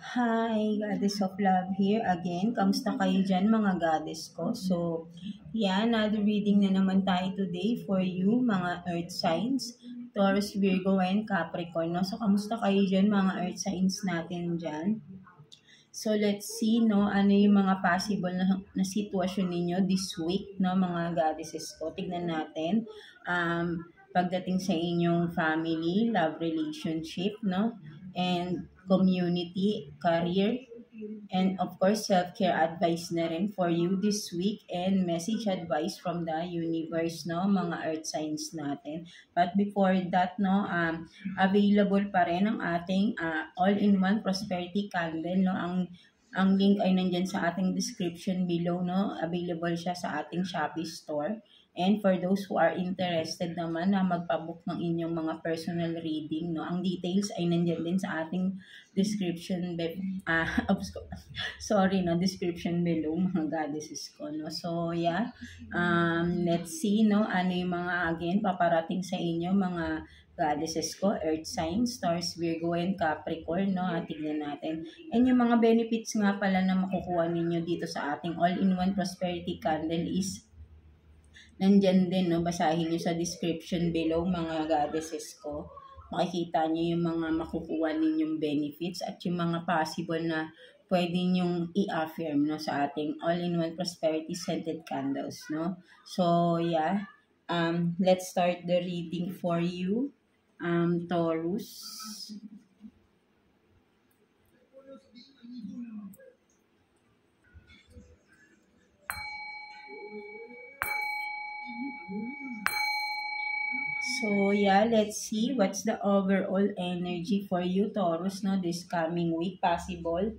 Hi, Goddess of Love here again. Kamusta kayo dyan mga goddess ko? So, another reading na naman tayo today for you, mga earth signs, Taurus, Virgo, and Capricorn. No? So, kamusta kayo dyan mga earth signs natin dyan? So, let's see, no, ano yung mga possible na sitwasyon ninyo this week, no, mga goddesses ko. Tignan natin. Pagdating sa inyong family, love relationship, no, and community, career, and of course, self-care advice na rin for you this week and message advice from the universe, no, mga earth signs natin. But before that, no, available pa rin ang ating all-in-one prosperity candle, no, ang link ay nandyan sa ating description below, no, available siya sa ating Shopee store. And for those who are interested naman na magpabook ng inyong mga personal reading, no, ang details ay nandiyan din sa ating description description below mga goddesses ko, no. So let's see, no, ano yung mga again paparating sa inyo mga goddesses ko, earth signs, stars, Virgo, and Capricorn, no. Tignan natin. And yung mga benefits nga pala na makukuha ninyo dito sa ating all-in-one prosperity candle is nandyan din, no, basahin nyo sa description below mga goddesses ko. Makikita nyo yung mga makukuha ninyong benefits at yung mga possible na pwede nyong i-affirm, no, sa ating all-in-one prosperity scented candles, no. So, let's start the reading for you, Taurus. So, let's see what's the overall energy for you, Taurus, no, this coming week, possible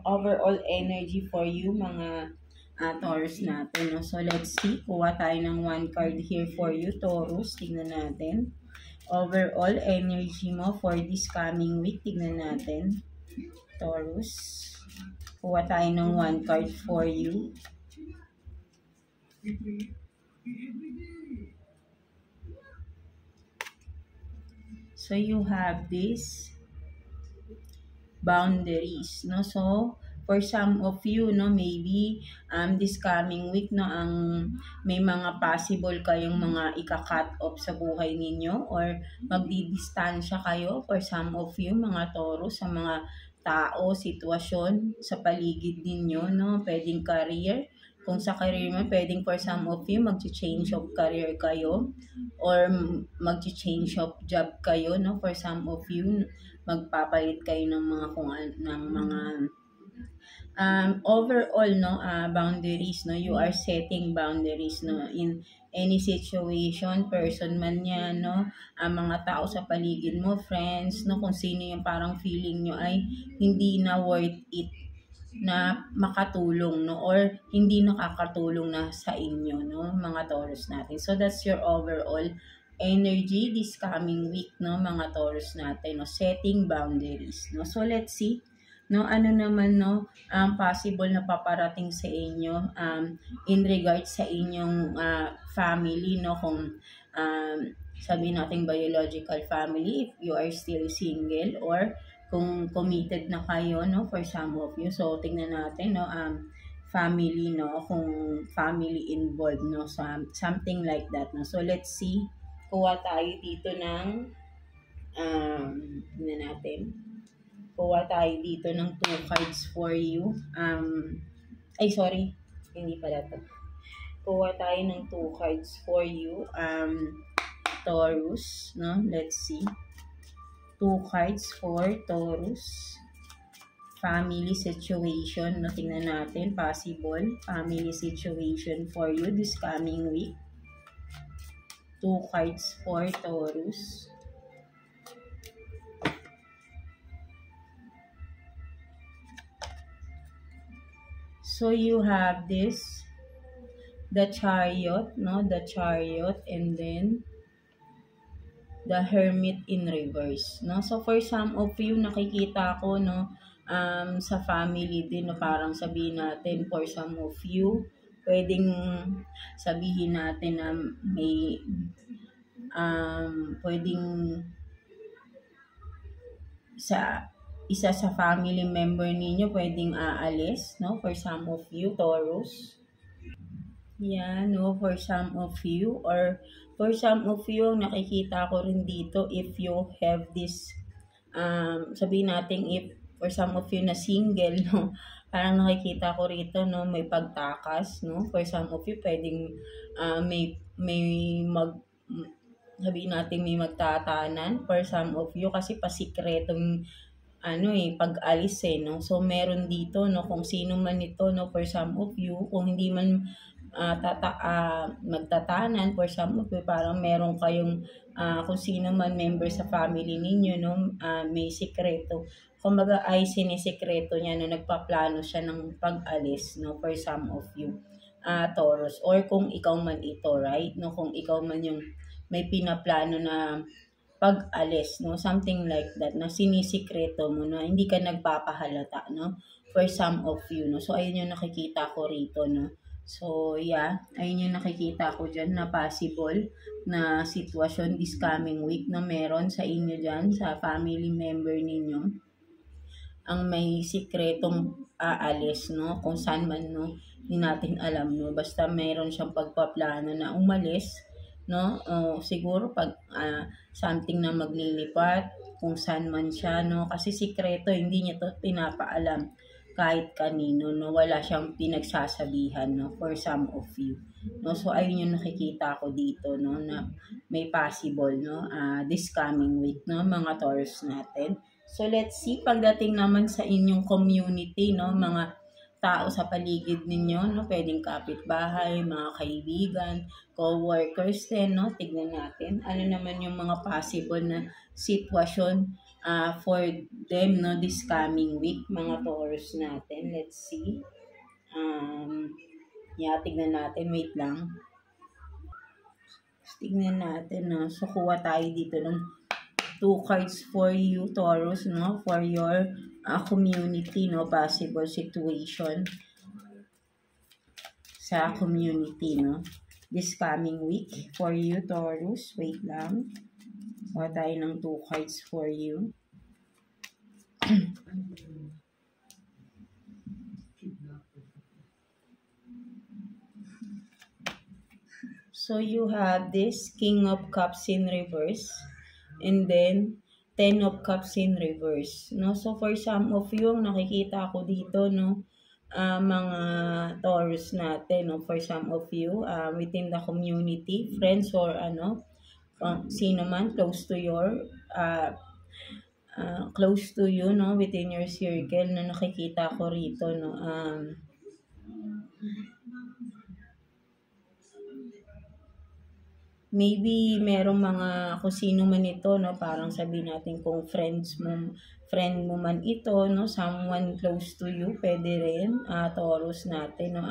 overall energy for you, mga Taurus natin, no. So, let's see. Kuha tayo ng one card here for you, Taurus. Tingnan natin. Overall energy mo for this coming week. Tingnan natin, Taurus. Kuha tayo ng one card for you. So, you have this boundaries, no? So, for some of you, no, maybe this coming week, no, ang may mga possible kayong mga ika-cut off sa buhay ninyo or magdidistansya kayo for some of you, mga Taurus, sa mga tao, sitwasyon sa paligid ninyo, no? Pwedeng career. Kung sa career mo, pwedeng for some of you, mag-change of career kayo or mag-change of job kayo, no? For some of you, magpapalit kayo ng mga overall, no, boundaries, no, you are setting boundaries, no, in any situation, person man yan, no, mga tao sa paligid mo, friends, no, kung sino yung parang feeling nyo ay hindi na worth it na makatulong, no, or hindi nakakatulong na sa inyo, no, mga Taurus natin. So that's your overall energy this coming week, no, mga Taurus natin, no, setting boundaries, no. So let's see, no, ano naman, no, possible na paparating sa inyo in regards sa inyong family, no, kung sabihin natin biological family, if you are still single, or kung committed na kayo, no, for some of you. So, tingnan natin, no, family, no, kung family involved, no, something like that, no. So, let's see. Kuha tayo dito ng, tingnan natin. Kuha tayo dito ng 2 cards for you. Hindi pala to. Kuha tayo ng 2 cards for you, Taurus, no, let's see. 2 cards for Taurus. Family situation, no, tingnan natin, possible family situation for you this coming week. 2 cards for Taurus. So you have this, the Chariot, no, the Chariot, and then the Hermit in reverse, no. So for some of you, nakikita ko, no, sa family din, no, parang sabihin natin for some of you, pwedeng sabihin natin na may pwedeng sa isa sa family member ninyo pwedeng aalis, no? For some of you, Taurus. Yan, no? For some of you, or for some of you, nakikita ko rin dito, if you have this, sabihin natin, if for some of you na single, no? Parang nakikita ko rito, no? May pagtakas, no? For some of you, pwedeng may sabihin natin may magtatanan. For some of you, kasi pasikretong pag-alis no. So meron dito no kung sino man ito no, for some of you, kung hindi man magtatanan, for some of you parang meron kayong kung sino man member sa family ninyo no, may sikreto. Kumbaga ay sinisikreto niya no, nagpaplano siya ng pag-alis no, for some of you. Taurus, or kung ikaw man ito, right? No, kung ikaw man yung may pinaplano na pag-alis, no? Something like that, na sinisikreto mo, no? Hindi ka nagpapahalata, no? For some of you, no? So, ayun yung nakikita ko rito, no? So, yeah, ayun yung nakikita ko dyan na possible na sitwasyon this coming week na meron sa inyo dyan, sa family member ninyo, ang may sikretong aalis, no? Kung saan man, no? Hindi natin alam, no? Basta meron siyang pagpaplano na umalis, no? Siguro pag something na maglilipat, kung saan man siya, no? Kasi sikreto, hindi niya to pinapaalam kahit kanino, no? Wala siyang pinagsasabihan, no? For some of you, no? So, ayun yung nakikita ko dito, no? Na may possible, no? This coming week, no? Mga Taurus natin. So, let's see, pagdating naman sa inyong community, no? Mga tao sa paligid ninyo, no? Pwedeng kapitbahay, mga kaibigan, co-workers din, no? Tignan natin. Ano naman yung mga possible na sitwasyon for them, no? This coming week, mga Taurus natin. Let's see. Yeah, tignan natin. Wait lang. Tignan natin, no? So, kuha tayo dito ng 2 cards for you, Taurus, no? For your community, no? Possible situation sa community, no? This coming week for you, Taurus. Wait lang. Kuha tayo ng 2 cards for you. So, you have this King of Cups in reverse. And then, 10 of Cups in reverse. No? So, for some of you, nakikita ko dito, no? Mga Taurus natin, no? For some of you, within the community, friends or sino man close to your, close to you, no? Within your circle, na nakikita ko rito, no? Maybe merong mga kung sino man ito, no, parang sabihin natin kung friend mo man ito, no, someone close to you, pwede rin, Taurus natin, no,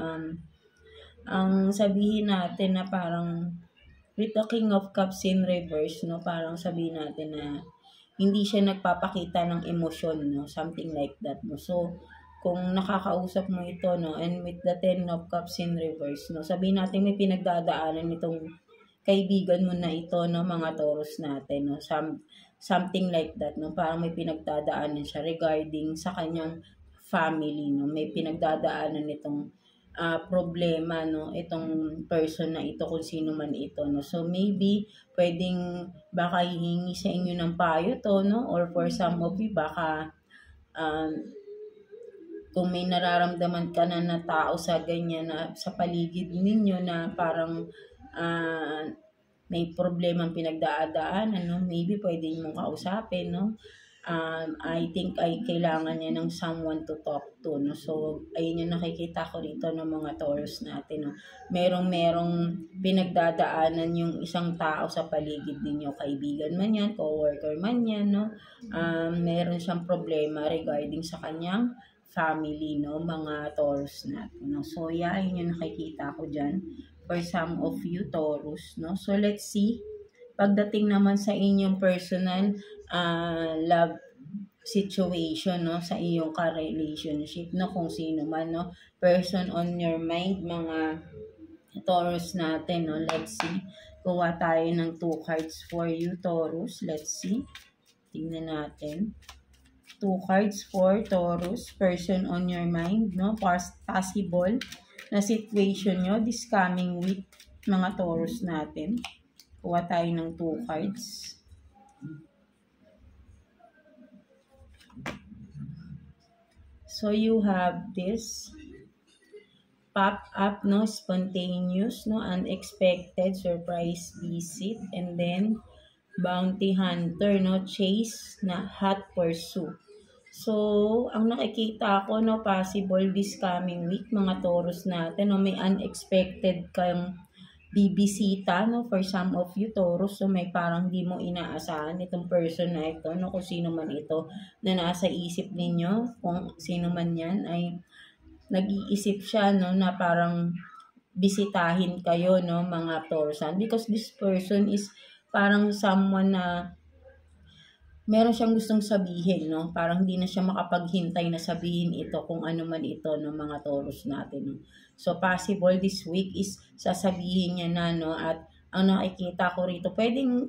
ang sabihin natin na parang with the King of Cups in reverse, no, parang sabihin natin na hindi siya nagpapakita ng emosyon, no, something like that, no. So, kung nakakausap mo ito, no, and with the 10 of Cups in reverse, no, sabihin natin may pinagdadaanan itong kaibigan mo na ito, no, mga Taurus natin, no, something like that, no, parang may pinagdadaanan siya regarding sa kanyang family, no, may pinagdadaanan itong problema, no, itong person na ito, kung sino man ito, no. So, maybe, pwedeng baka hihingi sa inyo ng payo to, no, or for some of you, baka kung may nararamdaman ka na tao sa ganyan na sa paligid ninyo na parang may problemang pinagdadaanan, no? Maybe pwede mong kausapin, no? I think ay kailangan niya ng someone to talk to, no? So, ayun yung nakikita ko rito ng mga Taurus natin, no? Merong pinagdadaanan yung isang tao sa paligid ninyo, kaibigan man yan, co-worker man yan, no? Meron siyang problema regarding sa kanyang family, no? Mga Taurus natin, no? So, yeah, yun yung nakikita ko dyan for some of you, Taurus, no? So, let's see. Pagdating naman sa inyong personal love situation, no? Sa iyong ka-relationship, no? Kung sino man, no? Person on your mind, mga Taurus natin, no? Let's see. Kuha tayo ng 2 cards for you, Taurus. Let's see. Tingnan natin. 2 cards for Taurus, person on your mind, no? Possible na situation nyo this coming week, mga Taurus natin. Kuha tayo ng 2 cards. So you have this pop up, no, spontaneous, no, unexpected surprise visit, and then bounty hunter, no, chase na hot pursuit. So ang nakikita ko, no, possible this coming week, mga Taurus natin, no, may unexpected kayong bibisita, no, for some of you Taurus. So may parang di mo inaasahan itong person na ito, no, kung sino man ito na nasa isip ninyo, kung sino man yan, ay nag-iisip siya, no, na parang bisitahin kayo, no, mga Taurusan, because this person is parang someone na meron siyang gustong sabihin, no, parang hindi na siya makapaghintay na sabihin ito, kung ano man ito, no, mga Taurus natin, no. So possible this week is sasabihin niya na, no, at ang nakikita ko rito, pwedeng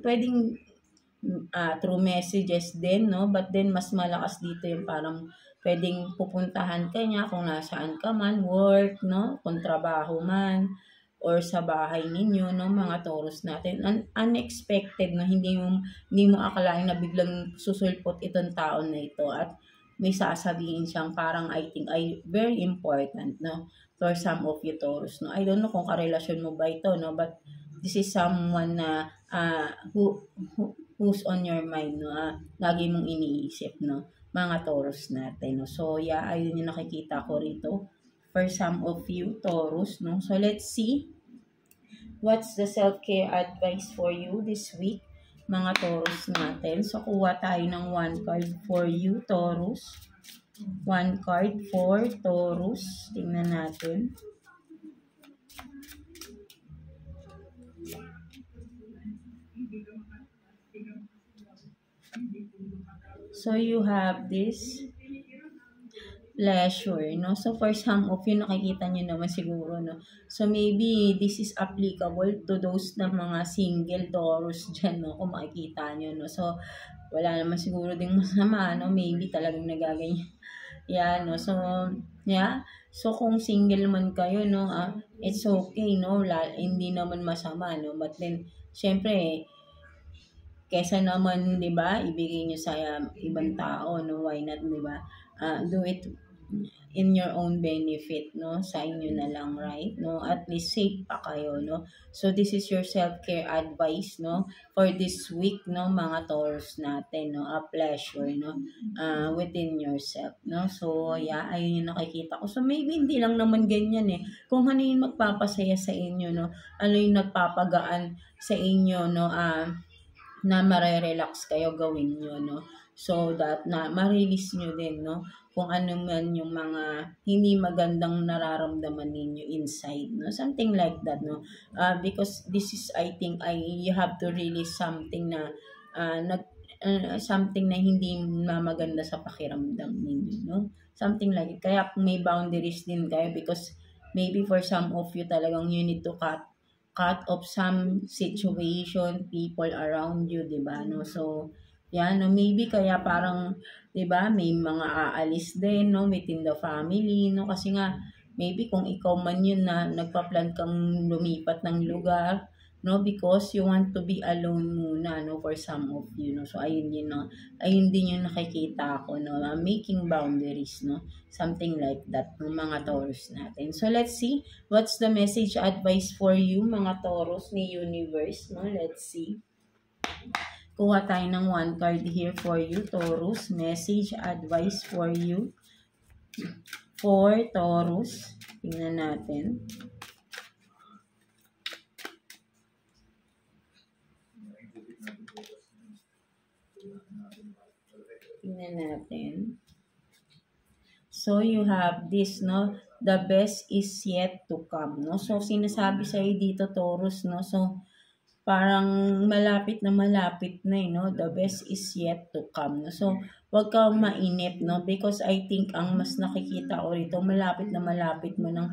through messages din, no, but then mas malakas dito yung parang pwedeng pupuntahan ka niya kung nasaan ka man, work, no, kung trabaho man, or sa bahay ninyo, no, mga Taurus natin. Unexpected, no, hindi mo akalain na biglang susulpot itong taon na ito at may sasabihin siyang parang I think ay very important, no, for some of you Taurus, no. I don't know kung karelasyon mo ba ito, no, but this is someone na who's on your mind, no, lagi mong iniisip, no, mga Taurus natin, no. So yeah, ayun yung nakikita ko rito for some of you Taurus, no. So let's see what's the self-care advice for you this week, mga Taurus natin. So kuha tayo ng 1 card for you Taurus. 1 card for Taurus. Tingnan natin. So you have this pleasure, no? So for some of you, nakikita nyo naman siguro, no? So maybe this is applicable to those na mga single Taurus dyan, no? Kung makikita nyo, no? So wala naman siguro ding masama, no? Maybe talagang nagaganyan. Yeah, no? So, yeah. So kung single man kayo, no? It's okay, no? Hindi naman masama, no? But then, syempre, kesa naman, di ba, ibigay nyo sa ibang tao, no? Why not, di ba? Do it in your own benefit, no, sa inyo na lang, right, no, at least safe pa kayo, no. So this is your self-care advice, no, for this week, no, mga Taurus natin, no, a pleasure, no, within yourself, no. So yeah, ayun yung nakikita ko. So maybe hindi lang naman ganyan kung ano yung magpapasaya sa inyo, no, ano yung nagpapagaan sa inyo, no, na mare-relax kayo, gawin nyo, no. So that na ma-release nyo din, no, kung ano man yung mga hindi magandang nararamdaman ninyo inside, no, something like that, no, because this is, I think, you have to release something na something na hindi maganda sa pakiramdam ninyo, no, something like it. Kaya may boundaries din kayo, because maybe for some of you talagang you need to cut off some situation, people around you, diba, no. So yan, no, maybe kaya parang, 'di ba, may mga aalis din, no, within the family, no, kasi nga maybe kung ikaw man yun na nagpa-plan kang lumipat ng lugar, no, because you want to be alone muna, no, for some of you, no. So ayun din, no, ayun din yung nakikita ko, no, making boundaries, no, something like that, ng mga Taurus natin. So let's see what's the message advice for you, mga Taurus ni Universe, no. Let's see. Kuha tayo ng 1 card here for you, Taurus. Message, advice for you. For Taurus. Tingnan natin. Tingnan natin. So, you have this, no? The best is yet to come, no? So, sinasabi sa'yo dito, Taurus, no? So, parang malapit na, no? The best is yet to come, no? So, wag kang mainip, no? Because I think ang mas nakikita ko rito, malapit mo ng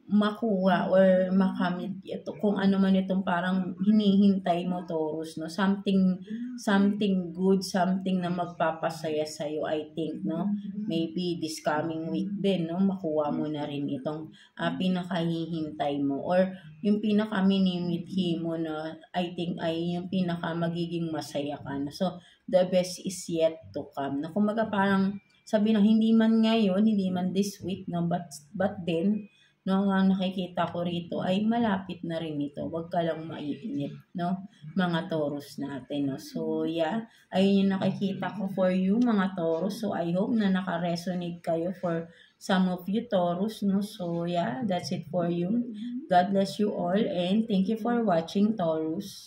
makuha or makamit ito kung ano man itong parang hinihintay mo, Taurus, no? Something good, something na magpapasaya sa iyo, I think, no? Maybe this coming week din, no? Makuha mo na rin itong pinakahihintay mo or yung pinaka minimithi mo na I think ay yung pinaka magiging masaya ka na. So, the best is yet to come. Na kumaga parang sabi na hindi man ngayon, hindi man this week, no? But then, no, ang nakikita ko rito ay malapit na rin ito. Huwag ka lang maiinip, no? Mga Taurus natin, no? So, yeah, ayun yung nakikita ko for you, mga Taurus. So, I hope na naka-resonate kayo for some of you Taurus, no? So, yeah, that's it for you. God bless you all and thank you for watching, Taurus.